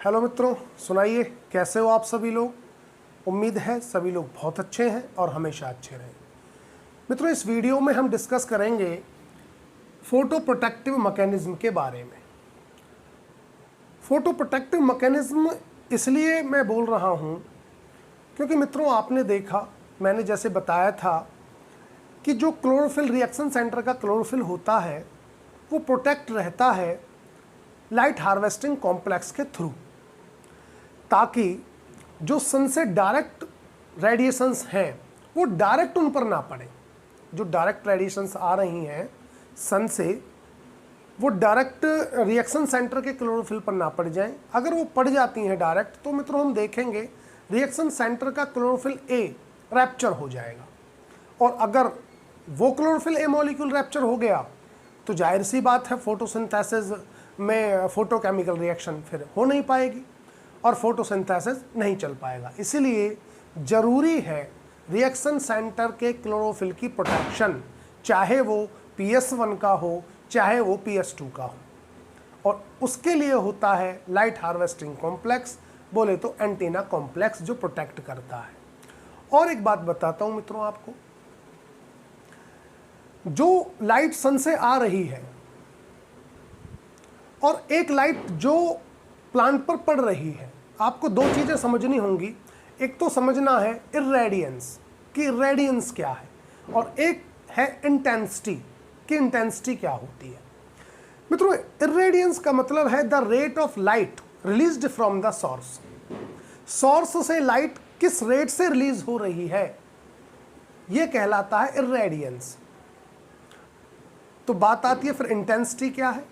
Hello मित्रों, सुनाइए कैसे हो आप सभी लोग। उम्मीद है सभी लोग बहुत अच्छे हैं और हमेशा अच्छे रहें। मित्रों, इस वीडियो में हम डिस्कस करेंगे फोटो प्रोटेक्टिव मैकेनिज्म के बारे में। फोटो प्रोटेक्टिव मैकेनिज्म इसलिए मैं बोल रहा हूँ क्योंकि मित्रों आपने देखा, मैंने जैसे बताया था कि जो क्लोरोफिल रिएक्शन सेंटर का क्लोरोफिल होता है वो प्रोटेक्ट रहता है लाइट हार्वेस्टिंग कॉम्प्लेक्स के थ्रू, ताकि जो सन से डायरेक्ट रेडिएशंस हैं वो डायरेक्ट उन पर ना पड़े। जो डायरेक्ट रेडिएशंस आ रही हैं सन से वो डायरेक्ट रिएक्शन सेंटर के क्लोरोफिल पर ना पड़ जाएं। अगर वो पड़ जाती हैं डायरेक्ट तो मित्रों हम देखेंगे रिएक्शन सेंटर का क्लोरोफिल ए रैप्चर हो जाएगा, और अगर वो क्लोरोफिल ए मॉलिक्यूल रैप्चर हो गया तो जाहिर सी बात है फोटोसिंथेसिस में फोटोकेमिकल रिएक्शन फिर हो नहीं पाएगी और फोटोसिंथेसिस नहीं चल पाएगा। इसीलिए ज़रूरी है रिएक्शन सेंटर के क्लोरोफिल की प्रोटेक्शन, चाहे वो PS1 का हो चाहे वो PS2 का हो, और उसके लिए होता है लाइट हार्वेस्टिंग कॉम्प्लेक्स, बोले तो एंटीना कॉम्प्लेक्स, जो प्रोटेक्ट करता है। और एक बात बताता हूँ मित्रों आपको, जो लाइट सन से आ रही है और एक लाइट जो प्लांट पर पड़ रही है, आपको दो चीज़ें समझनी होंगी। एक तो समझना है इर्रेडियंस कि इर्रेडियंस क्या है, और एक है इंटेंसिटी कि इंटेंसिटी क्या होती है। मित्रों, इर्रेडियंस का मतलब है the rate of light released from the source. Source से लाइट किस रेट से रिलीज हो रही है, यह कहलाता है इर्रेडियंस। तो बात आती है फिर इंटेंसिटी क्या है।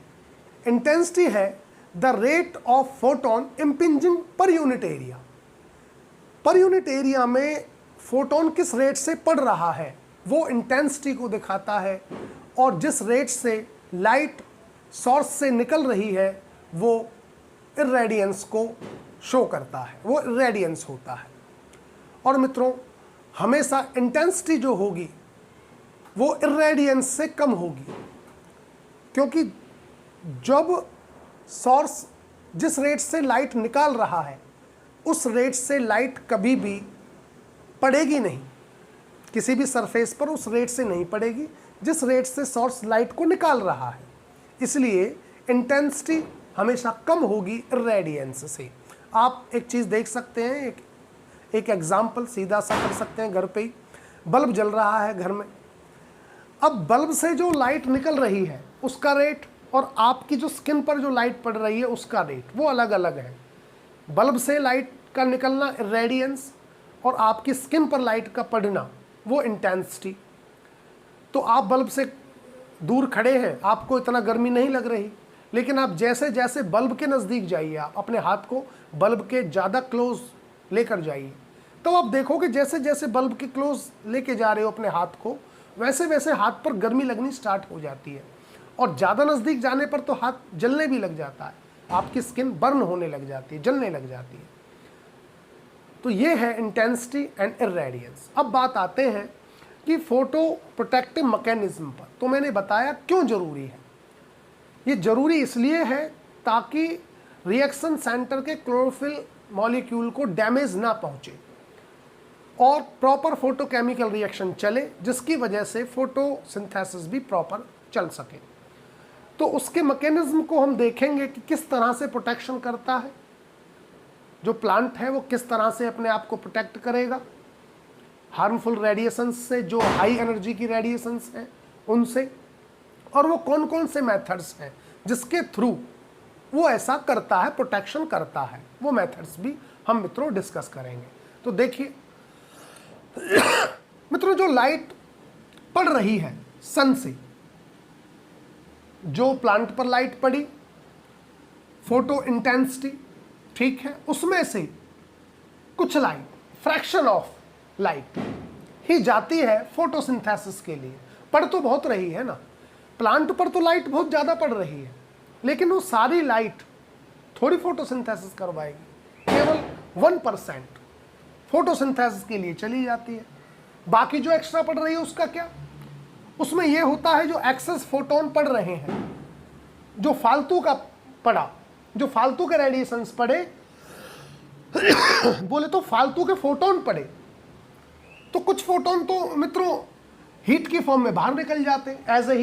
इंटेंसिटी है the rate of photon impinging per unit area. Per unit area में फोटोन किस रेट से पड़ रहा है वो इंटेंसिटी को दिखाता है, और जिस रेट से लाइट सोर्स से निकल रही है वो इर्रेडियंस को शो करता है, वो इर्रेडियंस होता है। और मित्रों, हमेशा इंटेंसिटी जो होगी वो इर्रेडियंस से कम होगी, क्योंकि जब सोर्स जिस रेट से लाइट निकाल रहा है उस रेट से लाइट कभी भी पड़ेगी नहीं, किसी भी सरफेस पर उस रेट से नहीं पड़ेगी जिस रेट से सोर्स लाइट को निकाल रहा है। इसलिए इंटेंसिटी हमेशा कम होगी इर्रेडियंस से। आप एक चीज़ देख सकते हैं, एक एग्जाम्पल सीधा सा कर सकते हैं। घर पे ही बल्ब जल रहा है घर में, अब बल्ब से जो लाइट निकल रही है उसका रेट और आपकी जो स्किन पर जो लाइट पड़ रही है उसका रेट वो अलग अलग है। बल्ब से लाइट का निकलना इर्रेडियंस और आपकी स्किन पर लाइट का पड़ना वो इंटेंसिटी। तो आप बल्ब से दूर खड़े हैं, आपको इतना गर्मी नहीं लग रही, लेकिन आप जैसे जैसे बल्ब के नज़दीक जाइए, आप अपने हाथ को बल्ब के ज़्यादा क्लोज लेकर जाइए, तो आप देखोगे जैसे जैसे बल्ब के क्लोज लेके जा रहे हो अपने हाथ को, वैसे वैसे हाथ पर गर्मी लगनी स्टार्ट हो जाती है, और ज़्यादा नज़दीक जाने पर तो हाथ जलने भी लग जाता है, आपकी स्किन बर्न होने लग जाती है, जलने लग जाती है। तो ये है इंटेंसिटी एंड इर्रेडियंस। अब बात आते हैं कि फोटो प्रोटेक्टिव मैकेनिज्म पर। तो मैंने बताया क्यों ज़रूरी है। ये ज़रूरी इसलिए है ताकि रिएक्शन सेंटर के क्लोरोफिल मॉलिक्यूल को डैमेज ना पहुँचे और प्रॉपर फोटोकेमिकल रिएक्शन चले, जिसकी वजह से फोटोसिंथेसिस भी प्रॉपर चल सके। तो उसके मैकेनिज्म को हम देखेंगे कि किस तरह से प्रोटेक्शन करता है, जो प्लांट है वो किस तरह से अपने आप को प्रोटेक्ट करेगा हार्मफुल रेडिएशंस से, जो हाई एनर्जी की रेडिएशंस हैं उनसे, और वो कौन कौन से मेथड्स हैं जिसके थ्रू वो ऐसा करता है, प्रोटेक्शन करता है। वो मेथड्स भी हम मित्रों डिस्कस करेंगे। तो देखिए मित्रों, जो लाइट पड़ रही है सन से, जो प्लांट पर लाइट पड़ी, फोटो इंटेंसिटी, ठीक है, उसमें से कुछ लाइट, फ्रैक्शन ऑफ लाइट ही जाती है फोटोसिंथेसिस के लिए। पड़ तो बहुत रही है ना, प्लांट पर तो लाइट बहुत ज़्यादा पड़ रही है, लेकिन वो सारी लाइट थोड़ी फोटोसिंथेसिस करवाएगी, केवल 1% फोटोसिंथेसिस के लिए चली जाती है। बाकी जो एक्स्ट्रा पड़ रही है उसका क्या, उसमें यह होता है जो एक्सेस फोटोन पड़ रहे हैं, जो फालतू का पड़ा, जो फालतू के रेडिएशंस पड़े बोले तो फालतू के फोटोन पड़े, तो कुछ फोटोन तो मित्रों हीट की फॉर्म में बाहर निकल जाते हैं, एज ए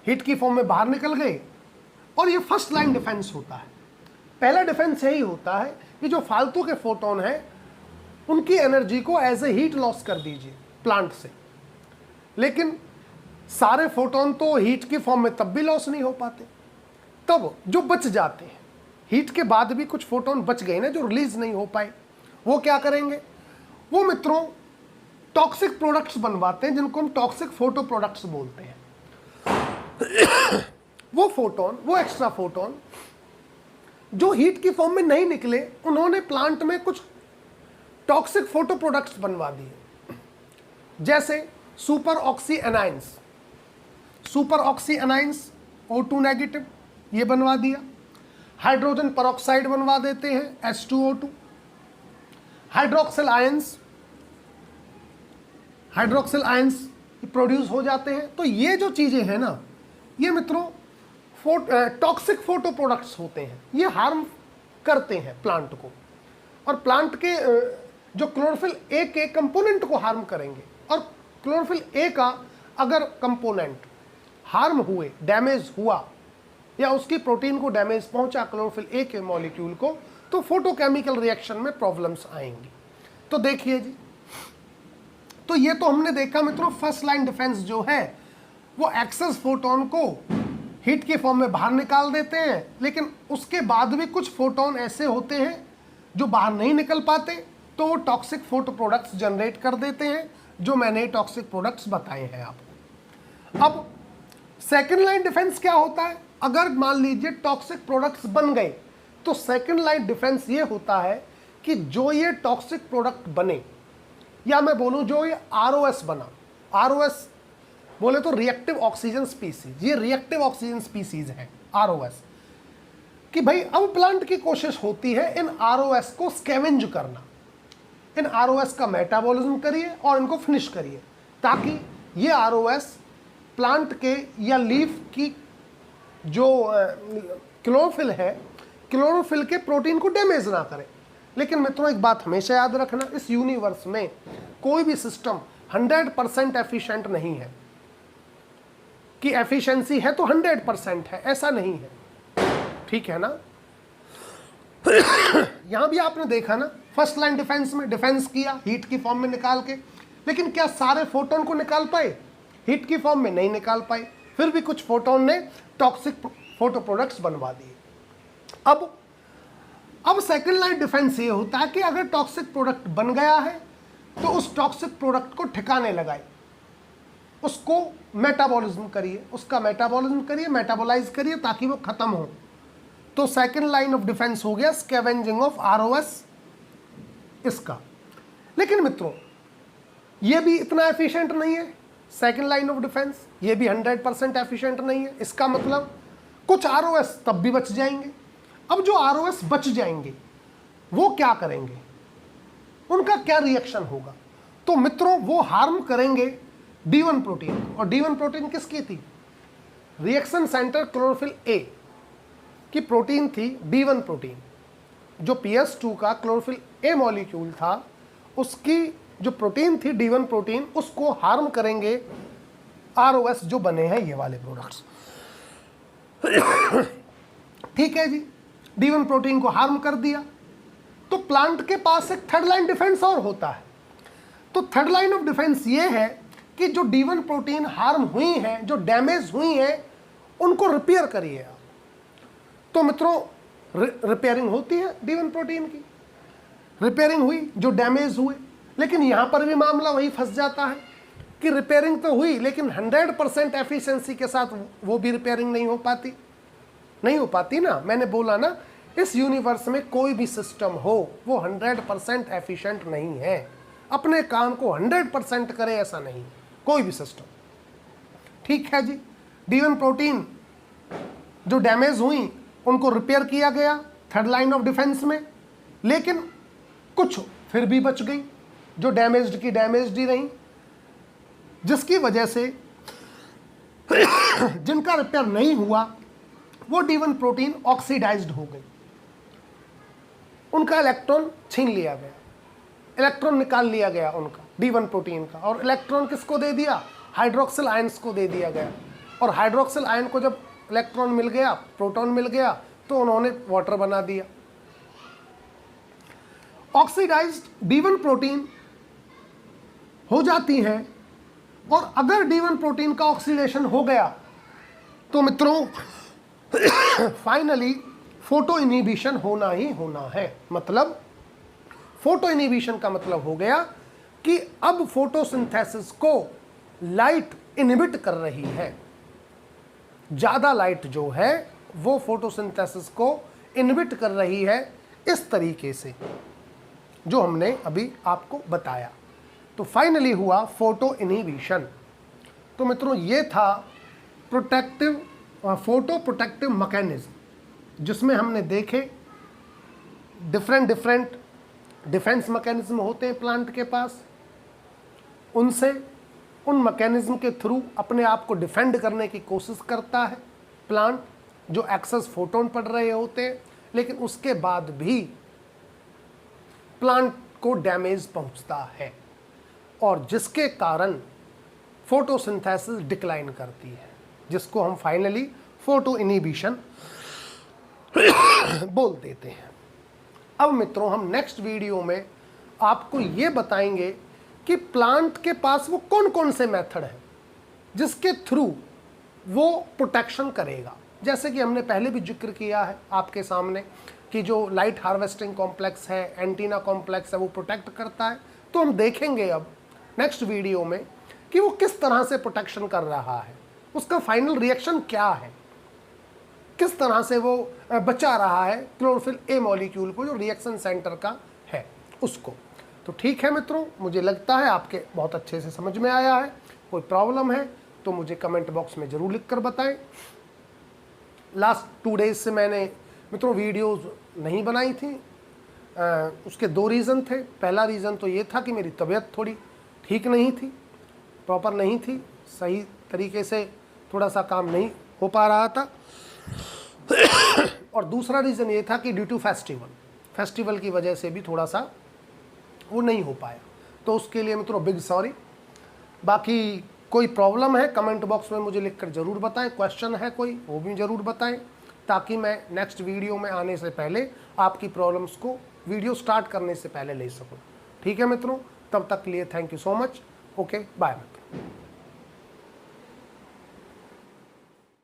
हीट की फॉर्म में बाहर निकल गए, और ये फर्स्ट लाइन डिफेंस होता है। पहला डिफेंस यही होता है कि जो फालतू के फोटोन हैं उनकी एनर्जी को एज ए हीट लॉस कर दीजिए प्लांट से। लेकिन सारे फोटोन तो हीट की फॉर्म में तब भी लॉस नहीं हो पाते, तब जो बच जाते हैं हीट के बाद भी कुछ फोटोन बच गए ना जो रिलीज नहीं हो पाए, वो क्या करेंगे, वो मित्रों टॉक्सिक प्रोडक्ट्स बनवाते हैं जिनको हम टॉक्सिक फोटो प्रोडक्ट्स बोलते हैं। वो फोटोन, वो एक्स्ट्रा फोटोन जो हीट की फॉर्म में नहीं निकले, उन्होंने प्लांट में कुछ टॉक्सिक फोटो प्रोडक्ट्स बनवा दिए, जैसे super oxy anions. Super oxy anions O2 negative, ये बनवा दिया। हाइड्रोजन परऑक्साइड बनवा देते हैं H2O2। हाइड्रोक्सिल आयंस प्रोड्यूस हो जाते हैं। तो ये जो चीजें हैं ना, ये मित्रों टॉक्सिक फोटो प्रोडक्ट्स होते हैं, ये हार्म करते हैं प्लांट को, और प्लांट के जो क्लोरोफिल ए के कंपोनेंट को हार्म करेंगे। और क्लोरोफिल ए का अगर कंपोनेंट हार्म हुए, डैमेज हुआ, या उसकी प्रोटीन को डैमेज पहुंचा क्लोरोफिल ए के मॉलिक्यूल को, तो फोटोकेमिकल रिएक्शन में प्रॉब्लम्स आएंगी। तो देखिए जी, तो ये तो हमने देखा मित्रों फर्स्ट लाइन डिफेंस जो है वो एक्सेस फोटोन को हीट के फॉर्म में बाहर निकाल देते हैं, लेकिन उसके बाद भी कुछ फोटोन ऐसे होते हैं जो बाहर नहीं निकल पाते, तो वो टॉक्सिक फोटो प्रोडक्ट्स जनरेट कर देते हैं, जो मैंने टॉक्सिक प्रोडक्ट्स बताए हैं आपको। अब सेकेंड लाइन डिफेंस क्या होता है, अगर मान लीजिए टॉक्सिक प्रोडक्ट्स बन गए, तो सेकेंड लाइन डिफेंस ये होता है कि जो ये टॉक्सिक प्रोडक्ट बने, या मैं बोलूं जो ये ROS बना, ROS बोले तो रिएक्टिव ऑक्सीजन स्पीसीज, ये रिएक्टिव ऑक्सीजन स्पीसीज है ROS, कि भाई अब प्लांट की कोशिश होती है इन ROS को स्कैवेंज करना, इन ROS का मेटाबॉलिज्म करिए और इनको फिनिश करिए, ताकि ये ROS प्लांट के या लीफ की जो क्लोरोफिल है, क्लोरोफिल के प्रोटीन को डैमेज ना करे। लेकिन मित्रों एक बात हमेशा याद रखना, इस यूनिवर्स में कोई भी सिस्टम 100% एफिशिएंट नहीं है, कि एफिशिएंसी है तो 100% है, ऐसा नहीं है, ठीक है ना। यहां भी आपने देखा ना, फर्स्ट लाइन डिफेंस में डिफेंस किया हीट की फॉर्म में निकाल के, लेकिन क्या सारे फोटोन को निकाल पाए? हीट की फॉर्म में नहीं निकाल पाए, फिर भी कुछ फोटोन ने टॉक्सिक फोटो प्रोडक्ट्स बनवा दिए। अब सेकेंड लाइन डिफेंस ये होता है कि अगर टॉक्सिक प्रोडक्ट बन गया है तो उस टॉक्सिक प्रोडक्ट को ठिकाने लगाए, उसको मेटाबॉलिज्म करिए, उसका मेटाबॉलिज्म करिए, मेटाबोलाइज करिए, ताकि वो खत्म हो। तो सेकेंड लाइन ऑफ डिफेंस हो गया स्कैवेंजिंग ऑफ ROS इसका। लेकिन मित्रों ये भी इतना एफिशिएंट नहीं है, सेकेंड लाइन ऑफ डिफेंस ये भी 100% एफिशिएंट नहीं है। इसका मतलब कुछ ROS तब भी बच जाएंगे। अब जो ROS बच जाएंगे वो क्या करेंगे, उनका क्या रिएक्शन होगा? तो मित्रों वो हार्म करेंगे D1 प्रोटीन, और D1 प्रोटीन किसकी थी? रिएक्शन सेंटर क्लोरोफिल ए की प्रोटीन थी D1 प्रोटीन, जो PS2 का क्लोरोफिल ए मॉलिक्यूल था, उसकी जो प्रोटीन थी D1 प्रोटीन, उसको हार्म करेंगे ROS जो बने हैं ये वाले प्रोडक्ट्स। ठीक है जी, D1 प्रोटीन को हार्म कर दिया, तो प्लांट के पास एक थर्ड लाइन डिफेंस और होता है। तो थर्ड लाइन ऑफ डिफेंस ये है कि जो D1 प्रोटीन हार्म हुई हैं, जो डैमेज हुई हैं, उनको रिपेयर करिए आप। तो मित्रों रिपेयरिंग होती है D1 प्रोटीन की, रिपेयरिंग हुई जो डैमेज हुए। लेकिन यहां पर भी मामला वही फंस जाता है कि रिपेयरिंग तो हुई, लेकिन 100% एफिशिएंसी के साथ वो भी रिपेयरिंग नहीं हो पाती ना। मैंने बोला ना, इस यूनिवर्स में कोई भी सिस्टम हो वो 100% एफिशिएंट नहीं है, अपने काम को 100% करे ऐसा नहीं कोई भी सिस्टम। ठीक है जी, D1 प्रोटीन जो डैमेज हुई उनको रिपेयर किया गया थर्ड लाइन ऑफ डिफेंस में, लेकिन कुछ फिर भी बच गई जो डैमेज्ड की डैमेज्ड ही रही, जिसकी वजह से जिनका रिपेयर नहीं हुआ वो D1 प्रोटीन ऑक्सीडाइज्ड हो गई। उनका इलेक्ट्रॉन छीन लिया गया, इलेक्ट्रॉन निकाल लिया गया उनका D1 प्रोटीन का, और इलेक्ट्रॉन किसको दे दिया, हाइड्रोक्सिल आयंस को दे दिया गया। और हाइड्रोक्सिल आयन को जब इलेक्ट्रॉन मिल गया, प्रोटॉन मिल गया, तो उन्होंने वाटर बना दिया। ऑक्सीडाइज्ड D1 प्रोटीन हो जाती हैं, और अगर D1 प्रोटीन का ऑक्सीडेशन हो गया तो मित्रों फाइनली फोटो इनहिबिशन होना ही होना है। मतलब फोटो इनहिबिशन का मतलब हो गया कि अब फोटोसिंथेसिस को लाइट इनहिबिट कर रही है, ज्यादा लाइट जो है वो फोटोसिंथेसिस को इनहिबिट कर रही है, इस तरीके से जो हमने अभी आपको बताया। तो फाइनली हुआ फोटो इनहिबिशन। तो मित्रों ये था प्रोटेक्टिव फोटो प्रोटेक्टिव मैकेनिज्म, जिसमें हमने देखे डिफरेंट डिफेंस मैकेनिज्म होते हैं प्लांट के पास, उनसे उन मैकेनिज्म के थ्रू अपने आप को डिफेंड करने की कोशिश करता है प्लांट, जो एक्सेस फोटोन पड़ रहे होते हैं, लेकिन उसके बाद भी प्लांट को डैमेज पहुंचता है, और जिसके कारण फोटोसिंथेसिस डिक्लाइन करती है, जिसको हम फाइनली फोटो इनहिबिशन बोल देते हैं। अब मित्रों हम नेक्स्ट वीडियो में आपको ये बताएंगे कि प्लांट के पास वो कौन कौन से मेथड हैं जिसके थ्रू वो प्रोटेक्शन करेगा। जैसे कि हमने पहले भी जिक्र किया है आपके सामने कि जो लाइट हार्वेस्टिंग कॉम्प्लेक्स है, एंटीना कॉम्प्लेक्स है, वो प्रोटेक्ट करता है। तो हम देखेंगे अब नेक्स्ट वीडियो में कि वो किस तरह से प्रोटेक्शन कर रहा है, उसका फाइनल रिएक्शन क्या है, किस तरह से वो बचा रहा है क्लोरोफिल ए मॉलिक्यूल को, जो रिएक्शन सेंटर का है उसको। तो ठीक है मित्रों, मुझे लगता है आपके बहुत अच्छे से समझ में आया है। कोई प्रॉब्लम है तो मुझे कमेंट बॉक्स में ज़रूर लिख कर बताएं। लास्ट 2 डेज से मैंने मित्रों वीडियोस नहीं बनाई थी, उसके 2 रीज़न थे। पहला रीज़न तो ये था कि मेरी तबीयत थोड़ी ठीक नहीं थी, प्रॉपर नहीं थी, सही तरीके से थोड़ा सा काम नहीं हो पा रहा था। और दूसरा रीज़न ये था कि ड्यू टू फेस्टिवल की वजह से भी थोड़ा सा वो नहीं हो पाया। तो उसके लिए मित्रों बिग सॉरी। बाकी कोई प्रॉब्लम है कमेंट बॉक्स में मुझे लिखकर ज़रूर बताएं, क्वेश्चन है कोई वो भी ज़रूर बताएं, ताकि मैं नेक्स्ट वीडियो में आने से पहले आपकी प्रॉब्लम्स को वीडियो स्टार्ट करने से पहले ले सकूं। ठीक है मित्रों, तब तक के लिए thank you so much. Okay bye मित्रों।